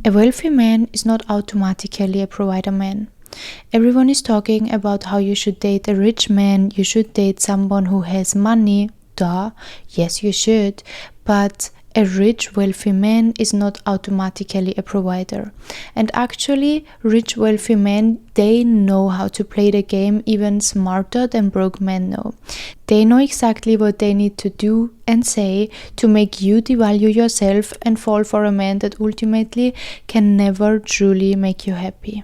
A wealthy man is not automatically a provider man. Everyone is talking about how you should date a rich man, you should date someone who has money. Duh, yes you should, but a rich, wealthy man is not automatically a provider. And actually, rich, wealthy men, they know how to play the game even smarter than broke men know. They know exactly what they need to do and say to make you devalue yourself and fall for a man that ultimately can never truly make you happy.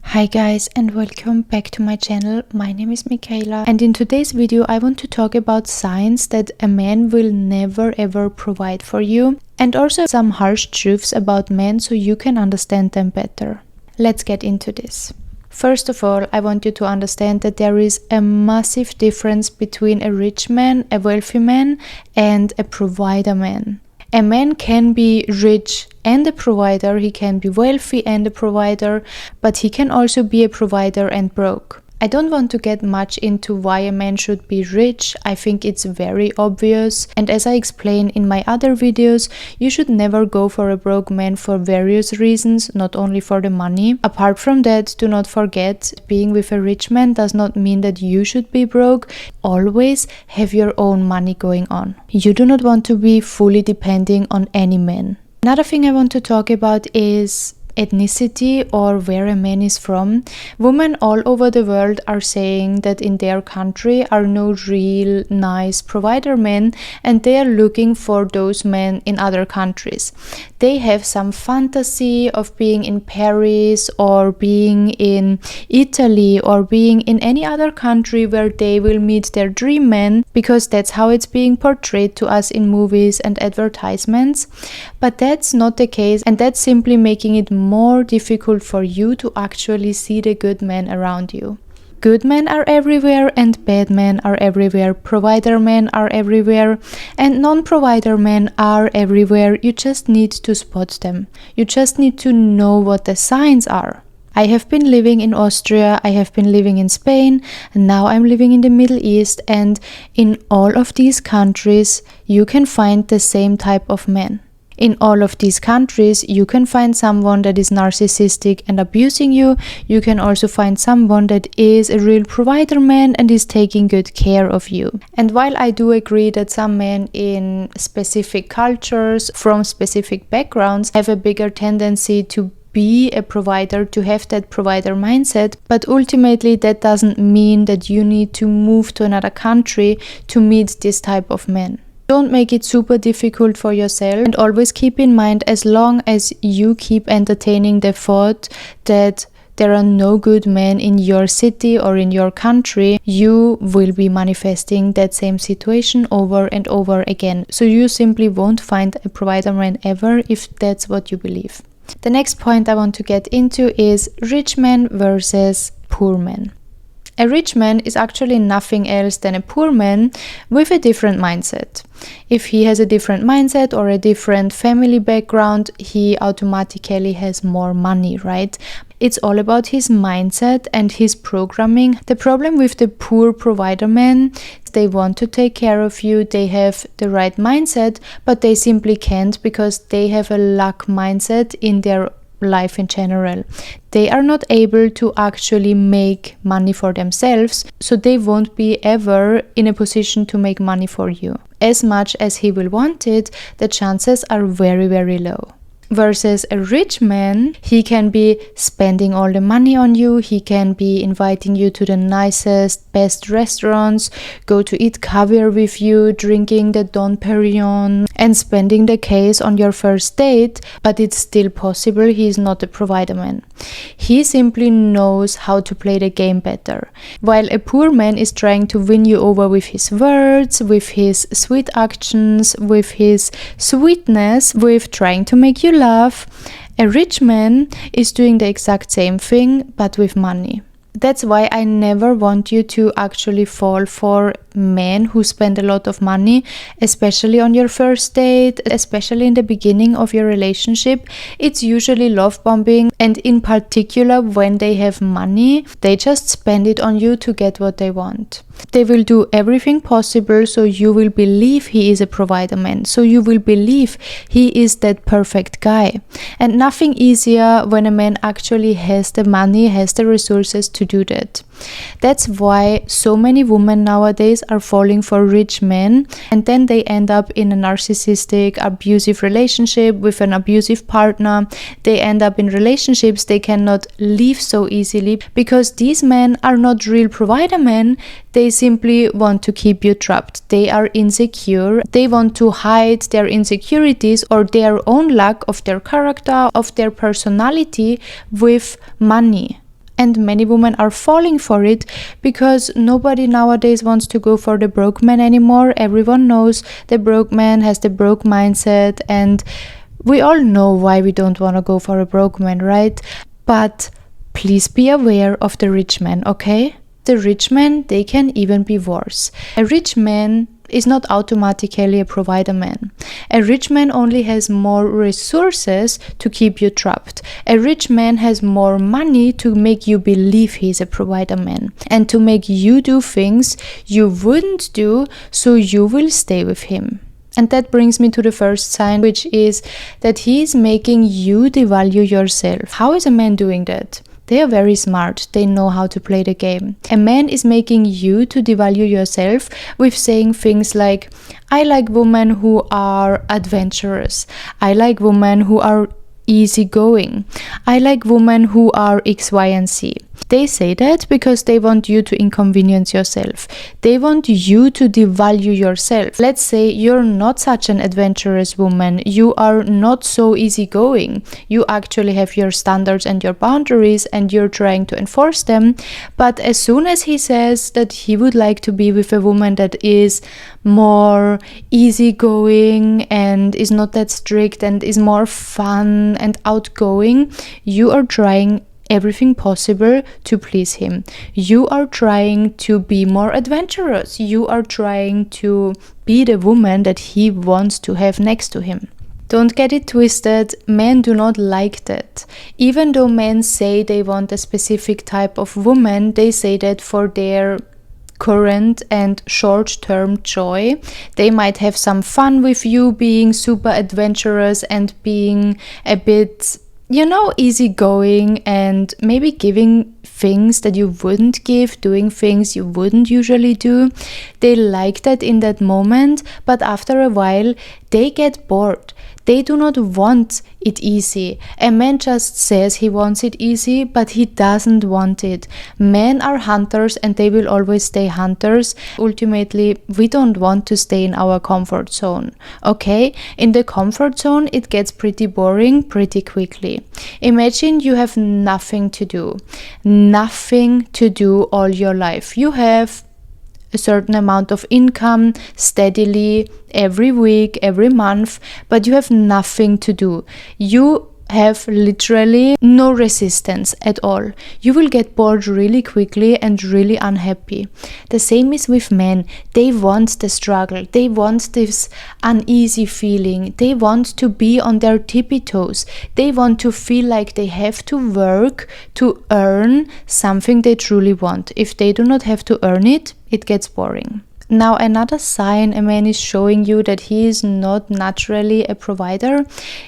Hi guys, and welcome back to my channel. My name is Michaela, and in today's video I want to talk about signs that a man will never ever provide for you, and also some harsh truths about men so you can understand them better. Let's get into this. First of all, I want you to understand that there is a massive difference between a rich man, a wealthy man, and a provider man. A man can be rich and a provider, he can be wealthy and a provider, but he can also be a provider and broke. I don't want to get much into why a man should be rich. I think it's very obvious, and as I explain in my other videos, you should never go for a broke man for various reasons, not only for the money. Apart from that, do not forget, being with a rich man does not mean that you should be broke. Always have your own money going on. You do not want to be fully depending on any man. Another thing I want to talk about is ethnicity, or where a man is from. Women all over the world are saying that in their country are no real nice provider men, and they are looking for those men in other countries. They have some fantasy of being in Paris or being in Italy or being in any other country where they will meet their dream man, because that's how it's being portrayed to us in movies and advertisements. But that's not the case, and that's simply making it more difficult for you to actually see the good men around you. Good men are everywhere and bad men are everywhere. Provider men are everywhere and non-provider men are everywhere. You just need to spot them. You just need to know what the signs are. I have been living in Austria, I have been living in Spain, and now I'm living in the Middle East, and in all of these countries you can find the same type of men. In all of these countries, you can find someone that is narcissistic and abusing you. You can also find someone that is a real provider man and is taking good care of you. And while I do agree that some men in specific cultures, from specific backgrounds, have a bigger tendency to be a provider, to have that provider mindset, but ultimately that doesn't mean that you need to move to another country to meet this type of men. Don't make it super difficult for yourself, and always keep in mind, as long as you keep entertaining the thought that there are no good men in your city or in your country, you will be manifesting that same situation over and over again. So you simply won't find a provider man ever if that's what you believe. The next point I want to get into is rich men versus poor men. A rich man is actually nothing else than a poor man with a different mindset. If he has a different mindset or a different family background, he automatically has more money, right? It's all about his mindset and his programming. The problem with the poor provider men, they want to take care of you, they have the right mindset, but they simply can't because they have a lack mindset in their life in general. They are not able to actually make money for themselves, so they won't be ever in a position to make money for you. As much as he will want it, the chances are very, very low. Versus a rich man, he can be spending all the money on you, he can be inviting you to the nicest, best restaurants, go to eat caviar with you, drinking the Dom Perignon and spending the case on your first date, but it's still possible he is not a provider man. He simply knows how to play the game better. While a poor man is trying to win you over with his words, with his sweet actions, with his sweetness, with trying to make you laugh, a rich man is doing the exact same thing but with money. That's why I never want you to actually fall for men who spend a lot of money, especially on your first date, especially in the beginning of your relationship. It's usually love bombing, and in particular when they have money, they just spend it on you to get what they want. They will do everything possible so you will believe he is a provider man, so you will believe he is that perfect guy. And nothing easier when a man actually has the money, has the resources to do that. That's why so many women nowadays are falling for rich men, and then they end up in a narcissistic, abusive relationship with an abusive partner. They end up in relationships they cannot leave so easily because these men are not real provider men. They simply want to keep you trapped. They are insecure. They want to hide their insecurities or their own lack of their character, of their personality with money. And many women are falling for it because nobody nowadays wants to go for the broke man anymore. Everyone knows the broke man has the broke mindset, and we all know why we don't want to go for a broke man, right? But please be aware of the rich man, okay? The rich men, they can even be worse. A rich man is not automatically a provider man. A rich man only has more resources to keep you trapped. A rich man has more money to make you believe he's a provider man and to make you do things you wouldn't do, so you will stay with him. And that brings me to the first sign, which is that he is making you devalue yourself. How is a man doing that? They are very smart. They know how to play the game. A man is making you to devalue yourself with saying things like, I like women who are adventurous. I like women who are easygoing. I like women who are X, Y, and Z. They say that because they want you to inconvenience yourself. They want you to devalue yourself. Let's say you're not such an adventurous woman. You are not so easygoing. You actually have your standards and your boundaries and you're trying to enforce them. But as soon as he says that he would like to be with a woman that is more easygoing and is not that strict and is more fun and outgoing, you are trying everything possible to please him. You are trying to be more adventurous. You are trying to be the woman that he wants to have next to him. Don't get it twisted, men do not like that. Even though men say they want a specific type of woman, they say that for their current and short-term joy. They might have some fun with you being super adventurous and being a bit easygoing and maybe giving things that you wouldn't give, doing things you wouldn't usually do. They like that in that moment, but after a while, they get bored. They do not want it easy. A man just says he wants it easy, but he doesn't want it. Men are hunters and they will always stay hunters. Ultimately, we don't want to stay in our comfort zone. Okay? In the comfort zone, it gets pretty boring pretty quickly. Imagine you have nothing to do. Nothing to do all your life. You have a certain amount of income steadily every week, every month, but you have nothing to do. You have literally no resistance at all. You will get bored really quickly and really unhappy. The same is with men. They want the struggle. They want this uneasy feeling. They want to be on their tippy toes. They want to feel like they have to work to earn something they truly want. If they do not have to earn it, it gets boring. Now, another sign a man is showing you that he is not naturally a provider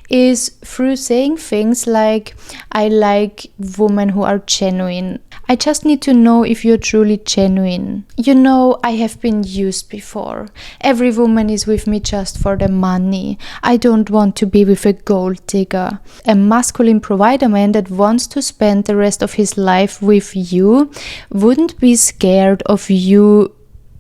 is through saying things like, I like women who are genuine. I just need to know if you're truly genuine. I have been used before. Every woman is with me just for the money. I don't want to be with a gold digger. A masculine provider man that wants to spend the rest of his life with you wouldn't be scared of you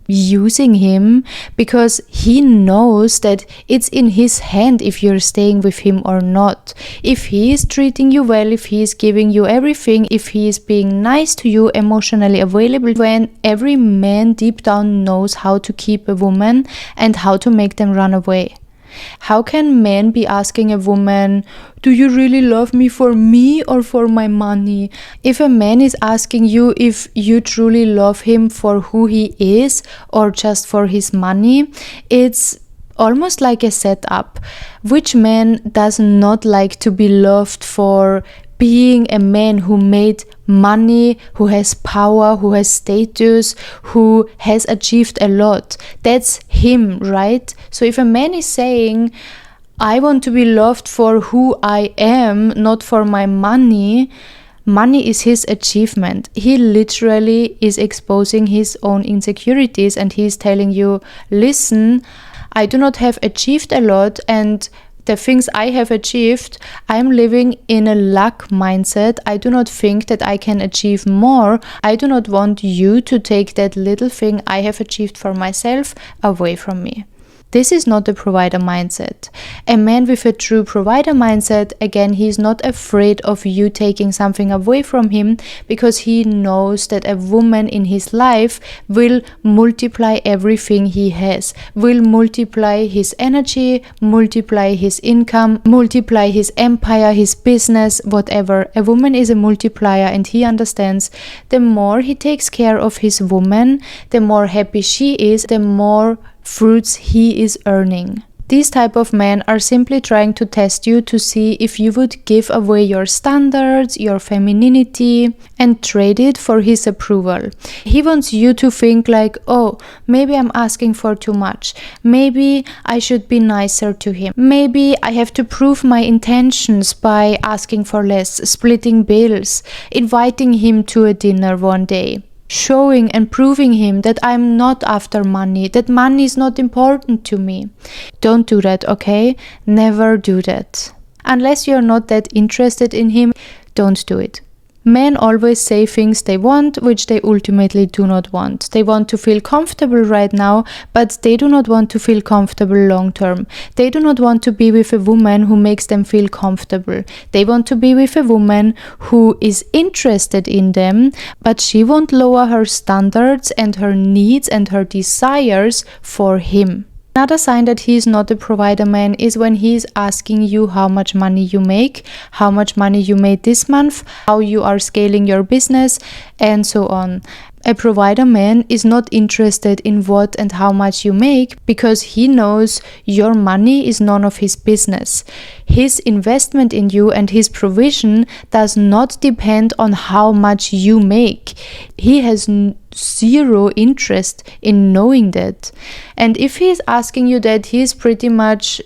using him because he knows that it's in his hand if you're staying with him or not. If he is treating you well, if he is giving you everything, if he is being nice to you, emotionally available, when every man deep down knows how to keep a woman and how to make them run away. How can men be asking a woman, do you really love me for me or for my money? If a man is asking you if you truly love him for who he is or just for his money, it's almost like a setup. Which man does not like to be loved for being a man who made money, who has power, who has status, who has achieved a lot. That's him, right? So if a man is saying, I want to be loved for who I am, not for my money, money is his achievement. He literally is exposing his own insecurities, and he's telling you, listen, I do not have achieved a lot, and the things I have achieved, I'm living in a lack mindset. I do not think that I can achieve more. I do not want you to take that little thing I have achieved for myself away from me. This is not the provider mindset. A man with a true provider mindset, again, he's not afraid of you taking something away from him, because he knows that a woman in his life will multiply everything he has, will multiply his energy, multiply his income, multiply his empire, his business, whatever. A woman is a multiplier, and he understands the more he takes care of his woman, the more happy she is, the more fruits he is earning. These type of men are simply trying to test you to see if you would give away your standards, your femininity, and trade it for his approval. He wants you to think like, oh, maybe I'm asking for too much. Maybe I should be nicer to him. Maybe I have to prove my intentions by asking for less, splitting bills, inviting him to a dinner one day, showing and proving him that I'm not after money, that money is not important to me. Don't do that, okay? Never do that. Unless you're not that interested in him, don't do it. Men always say things they want, which they ultimately do not want. They want to feel comfortable right now, but they do not want to feel comfortable long term. They do not want to be with a woman who makes them feel comfortable. They want to be with a woman who is interested in them, but she won't lower her standards and her needs and her desires for him. Another sign that he is not a provider man is when he is asking you how much money you make, how much money you made this month, how you are scaling your business, and so on. A provider man is not interested in what and how much you make, because he knows your money is none of his business. His investment in you and his provision does not depend on how much you make. He has zero interest in knowing that. And if he is asking you that, he is pretty much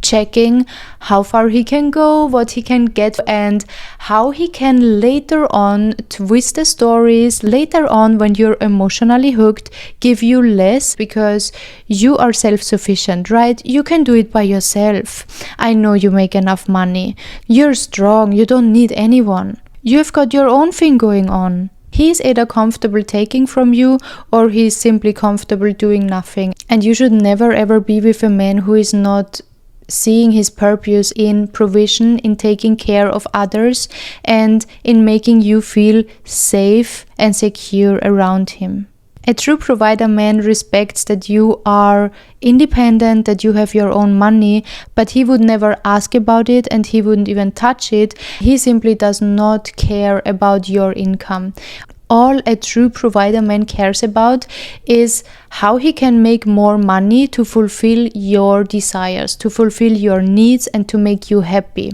checking how far he can go, what he can get, and how he can later on twist the stories, later on when you're emotionally hooked, give you less, because you are self-sufficient, right? You can do it by yourself. I know you make enough money. You're strong. You don't need anyone. You've got your own thing going on. He's either comfortable taking from you, or he's simply comfortable doing nothing. And you should never ever be with a man who is not seeing his purpose in provision, in taking care of others, and in making you feel safe and secure around him. A true provider man respects that you are independent, that you have your own money, but he would never ask about it, and he wouldn't even touch it. He simply does not care about your income. All a true provider man cares about is how he can make more money to fulfill your desires, to fulfill your needs, and to make you happy.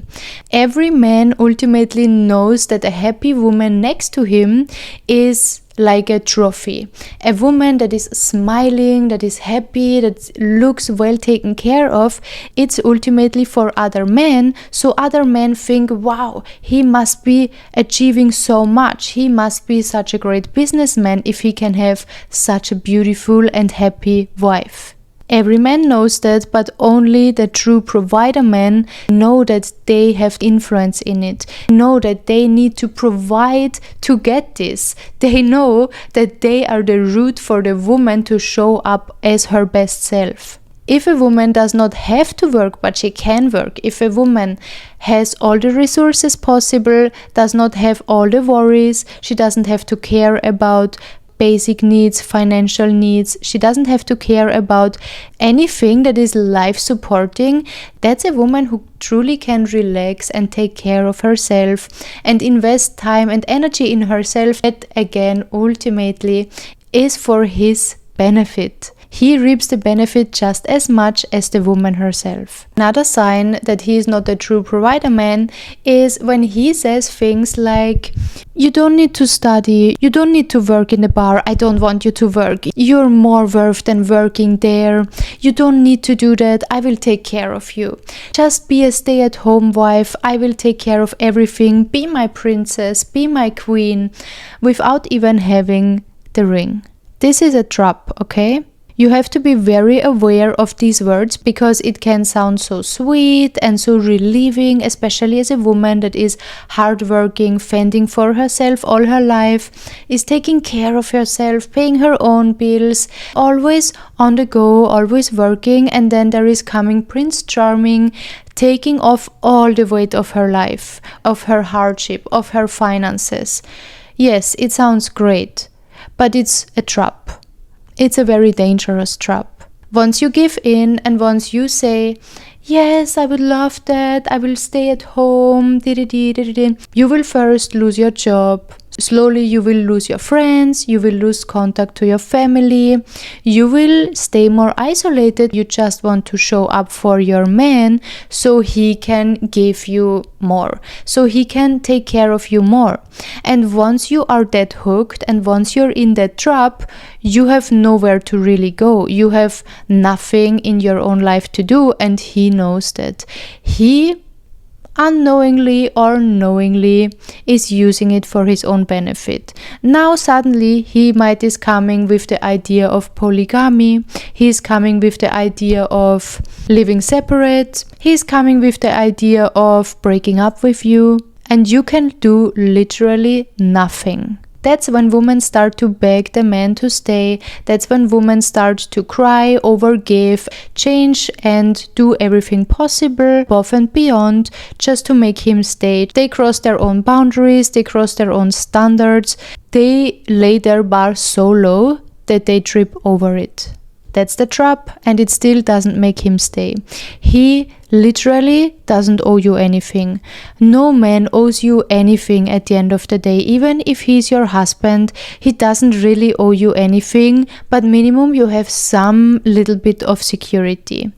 Every man ultimately knows that a happy woman next to him is like a trophy. A woman that is smiling, that is happy, that looks well taken care of, it's ultimately for other men. So other men think, wow, he must be achieving so much. He must be such a great businessman if he can have such a beautiful and happy wife. Every man knows that, but only the true provider men know that they have influence in it, know that they need to provide to get this. They know that they are the root for the woman to show up as her best self. If a woman does not have to work, but she can work, if a woman has all the resources possible, does not have all the worries, she doesn't have to care about basic needs, financial needs, she doesn't have to care about anything that is life supporting, that's a woman who truly can relax and take care of herself and invest time and energy in herself. That again ultimately is for his benefit. he reaps the benefit just as much as the woman herself. Another sign that he is not a true provider man is when he says things like, you don't need to study, you don't need to work in the bar, I don't want you to work, you're more worth than working there, you don't need to do that, I will take care of you. Just be a stay-at-home wife, I will take care of everything, be my princess, be my queen, without even having the ring. This is a trap, okay? You have to be very aware of these words because it can sound so sweet and so relieving, especially as a woman that is hardworking, fending for herself all her life, is taking care of herself, paying her own bills, always on the go, always working, and then there is coming Prince Charming, taking off all the weight of her life, of her hardship, of her finances. Yes, it sounds great, but it's a trap. It's a very dangerous trap. Once you give in and once you say, yes, I would love that, I will stay at home, you will first lose your job. Slowly you will lose your friends, you will lose contact to your family, you will stay more isolated. You just want to show up for your man so he can give you more, so he can take care of you more. And once you are that hooked and once you're in that trap, you have nowhere to really go. You have nothing in your own life to do, and he knows that. He unknowingly or knowingly is using it for his own benefit. Now suddenly he might is coming with the idea of polygamy, he's coming with the idea of living separate, he's coming with the idea of breaking up with you, and you can do literally nothing. That's when women start to beg the man to stay. That's when women start to cry, overgive, change and do everything possible above and beyond just to make him stay. They cross their own boundaries, they cross their own standards. They lay their bar so low that they trip over it. That's the trap, and it still doesn't make him stay. He literally doesn't owe you anything. No man owes you anything at the end of the day. Even if he's your husband, he doesn't really owe you anything, but minimum you have some little bit of security.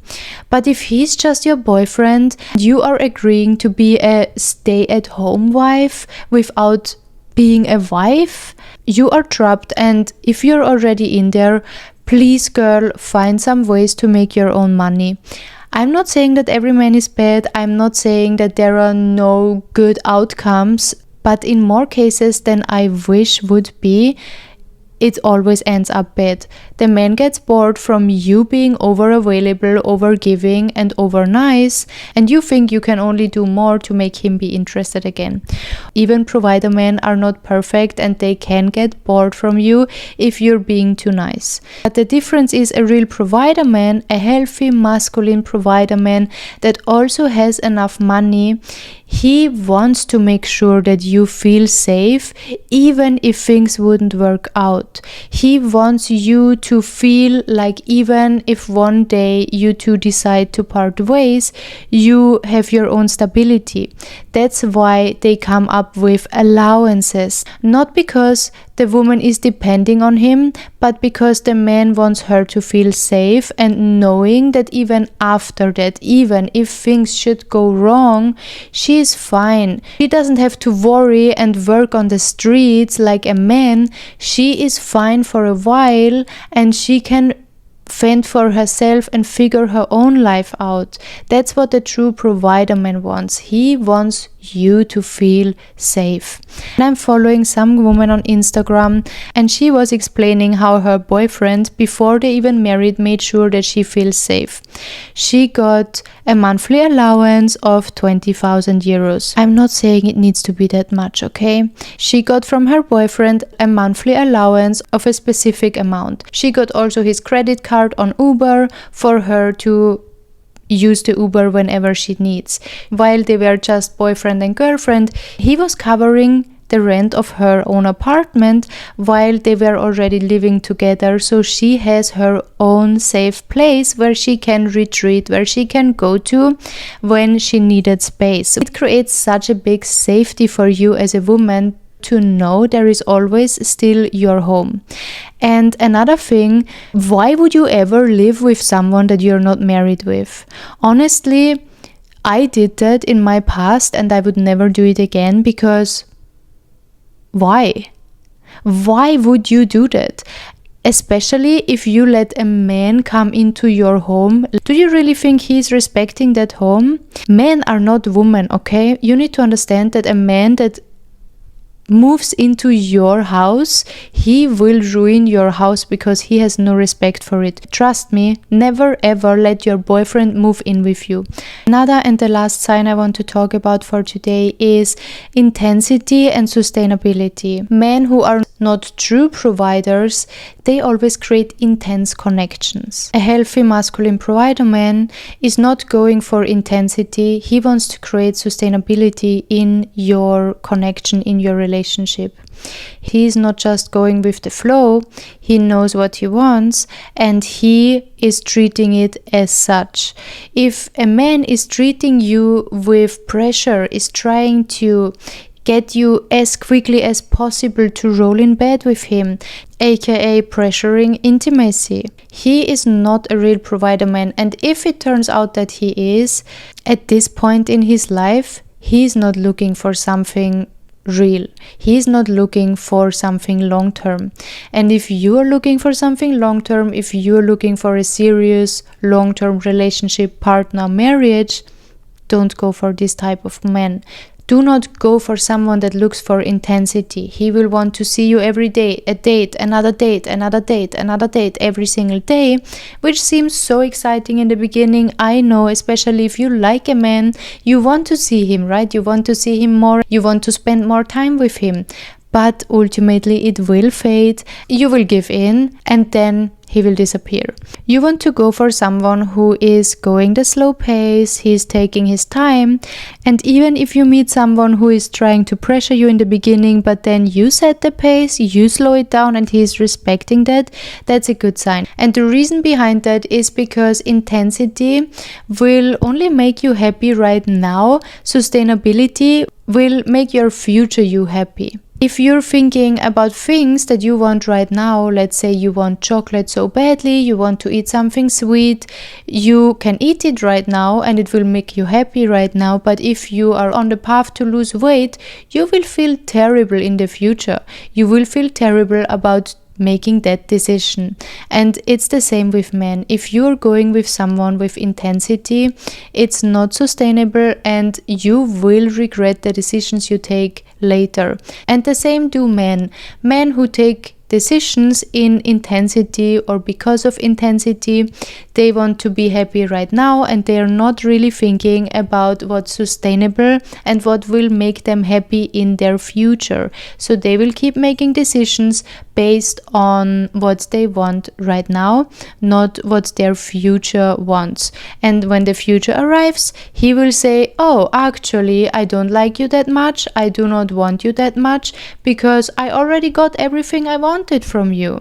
But if he's just your boyfriend, you are agreeing to be a stay-at-home wife without being a wife, you are trapped. And if you're already in there, please, girl, find some ways to make your own money. I'm not saying that every man is bad. I'm not saying that there are no good outcomes. But in more cases than I wish would be, it always ends up bad. The man gets bored from you being over-available, over-giving, and over-nice, and you think you can only do more to make him be interested again. Even provider men are not perfect, and they can get bored from you if you're being too nice. But the difference is a real provider man, a healthy, masculine provider man that also has enough money. He wants to make sure that you feel safe, even if things wouldn't work out. He wants you to feel like even if one day you two decide to part ways, you have your own stability. That's why they come up with allowances. Not because the woman is depending on him, but because the man wants her to feel safe and knowing that even after that, even if things should go wrong, she is fine. She doesn't have to worry and work on the streets like a man. She is fine for a while and she can fend for herself and figure her own life out. That's what the true provider man wants. He wants you to feel safe. And I'm following some woman on Instagram, and she was explaining how her boyfriend, before they even married, made sure that she feels safe. She got a monthly allowance of 20,000 euros. I'm not saying it needs to be that much, okay? She got from her boyfriend a monthly allowance of a specific amount. She got also his credit card on Uber for her to use the Uber whenever she needs. While they were just boyfriend and girlfriend, he was covering the rent of her own apartment while they were already living together, so she has her own safe place where she can retreat, where she can go to when she needed space. It creates such a big safety for you as a woman to know there is always still your home. And another thing, why would you ever live with someone that you're not married with? Honestly, I did that in my past and I would never do it again, because why? Why would you do that? Especially if you let a man come into your home. Do you really think he's respecting that home? Men are not women, okay? You need to understand that a man that moves into your house, he will ruin your house because he has no respect for it. Trust me, never ever let your boyfriend move in with you. Another and the last sign I want to talk about for today is intensity and sustainability. Men who are not true providers, they always create intense connections. A healthy masculine provider man is not going for intensity. He wants to create sustainability in your connection, in your relationship. He is not just going with the flow. He knows what he wants and he is treating it as such. If a man is treating you with pressure, is trying to get you as quickly as possible to roll in bed with him, aka pressuring intimacy, he is not a real provider man. And if it turns out that he is, at this point in his life, he is not looking for something real. He is not looking for something long term. And if you are looking for something long term, if you are looking for a serious long term relationship, partner, marriage, don't go for this type of man. Do not go for someone that looks for intensity. He will want to see you every day, a date, another date, another date, another date, every single day, which seems so exciting in the beginning. I know, especially if you like a man, you want to see him, right? You want to see him more, you want to spend more time with him. But ultimately it will fade, you will give in, and then he will disappear. You want to go for someone who is going the slow pace, he's taking his time, and even if you meet someone who is trying to pressure you in the beginning, but then you set the pace, you slow it down and he's respecting that, that's a good sign. And the reason behind that is because intensity will only make you happy right now. Sustainability will make your future you happy. If you're thinking about things that you want right now, let's say you want chocolate so badly, you want to eat something sweet, you can eat it right now and it will make you happy right now. But if you are on the path to lose weight, you will feel terrible in the future. You will feel terrible about making that decision. And it's the same with men. If you're going with someone with intensity, it's not sustainable and you will regret the decisions you take later. And the same do men. Men who take decisions in intensity or because of intensity, they want to be happy right now and they are not really thinking about what's sustainable and what will make them happy in their future. So they will keep making decisions based on what they want right now, not what their future wants. And when the future arrives, he will say, oh, actually, I don't like you that much. I do not want you that much because I already got everything I wanted from you.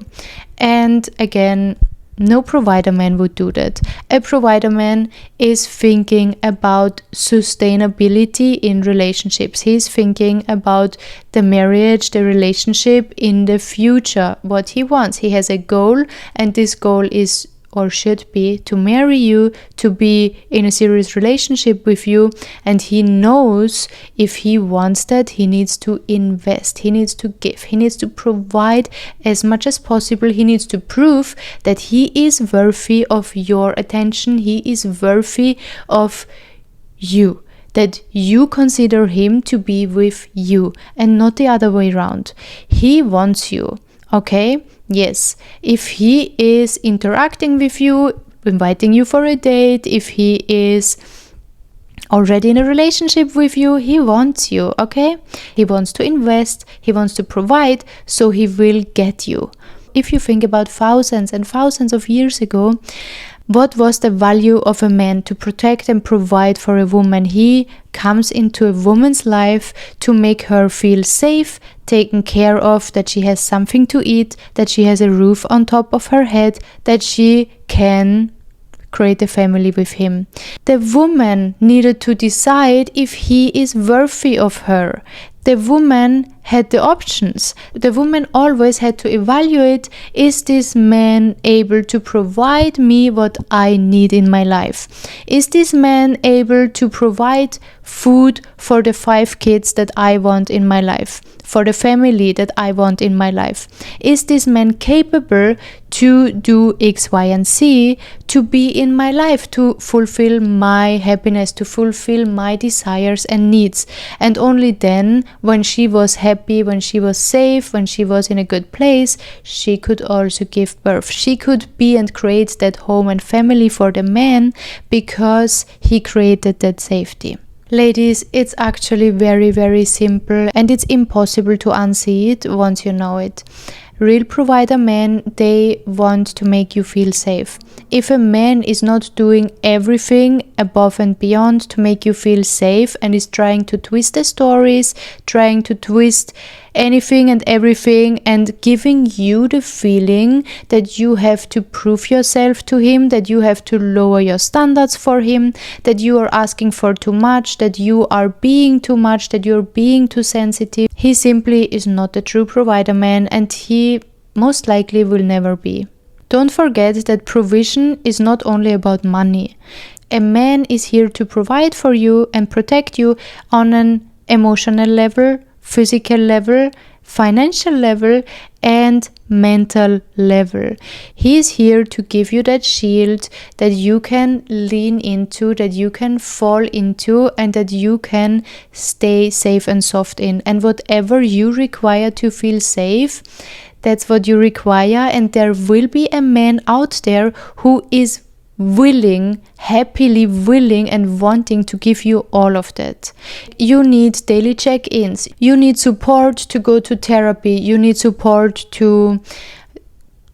And again, no provider man would do that. A provider man is thinking about sustainability in relationships. He's thinking about the marriage, the relationship in the future, what he wants. He has a goal, and this goal is or should be to marry you, to be in a serious relationship with you. And he knows if he wants that, he needs to invest, he needs to give, he needs to provide as much as possible. He needs to prove that he is worthy of your attention, he is worthy of you, that you consider him to be with you and not the other way around. He wants you, okay? Yes, if he is interacting with you, inviting you for a date, if he is already in a relationship with you, he wants you, okay? He wants to invest, he wants to provide, so he will get you. If you think about thousands and thousands of years ago, what was the value of a man? To protect and provide for a woman. He comes into a woman's life to make her feel safe, taken care of, that she has something to eat, that she has a roof on top of her head, that she can create a family with him. The woman needed to decide if he is worthy of her. the woman had the options. The woman always had to evaluate, is this man able to provide me what I need in my life? Is this man able to provide food for the 5 kids that I want in my life, for the family that I want in my life? Is this man capable to do X, Y, and Z, to be in my life, to fulfill my happiness, to fulfill my desires and needs? And only then, when she was happy, when she was safe, when she was in a good place, she could also give birth. She could be and create that home and family for the man, because he created that safety. Ladies, it's actually very, very simple, and it's impossible to unsee it once you know it. Real provider men, they want to make you feel safe. If a man is not doing everything above and beyond to make you feel safe, and is trying to twist the stories, trying to twist anything and everything, and giving you the feeling that you have to prove yourself to him, that you have to lower your standards for him, that you are asking for too much, that you are being too much, that you're being too sensitive, he simply is not a true provider man, and he most likely will never be. Don't forget that provision is not only about money. A man is here to provide for you and protect you on an emotional level, physical level, financial level, and mental level. He is here to give you that shield that you can lean into, that you can fall into, and that you can stay safe and soft in. And whatever you require to feel safe, that's what you require. And there will be a man out there who is willing, happily willing and wanting to give you all of that. You need daily check-ins. You need support to go to therapy. You need support to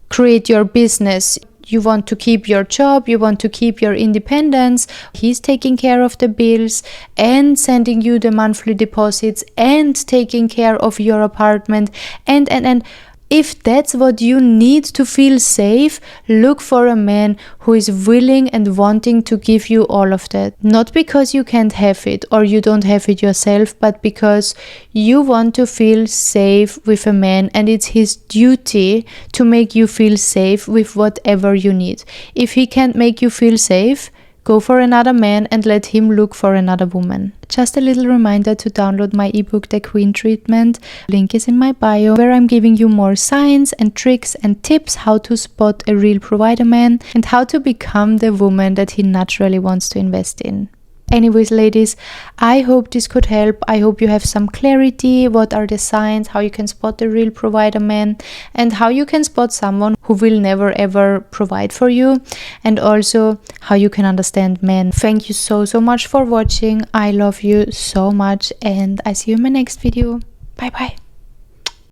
create your business. You want to keep your job. You want to keep your independence. He's taking care of the bills and sending you the monthly deposits and taking care of your apartment and if that's what you need to feel safe, look for a man who is willing and wanting to give you all of that. Not because you can't have it or you don't have it yourself, but because you want to feel safe with a man, and it's his duty to make you feel safe with whatever you need. If he can't make you feel safe, go for another man and let him look for another woman. Just a little reminder to download my ebook, The Queen Treatment. Link is in my bio, where I'm giving you more signs and tricks and tips how to spot a real provider man and how to become the woman that he naturally wants to invest in. Anyways, ladies, I hope this could help. I hope you have some clarity. What are the signs, how you can spot the real provider man, and how you can spot someone who will never ever provide for you, and also how you can understand men. Thank you so much for watching. I love you so much, and I see you in my next video. Bye bye.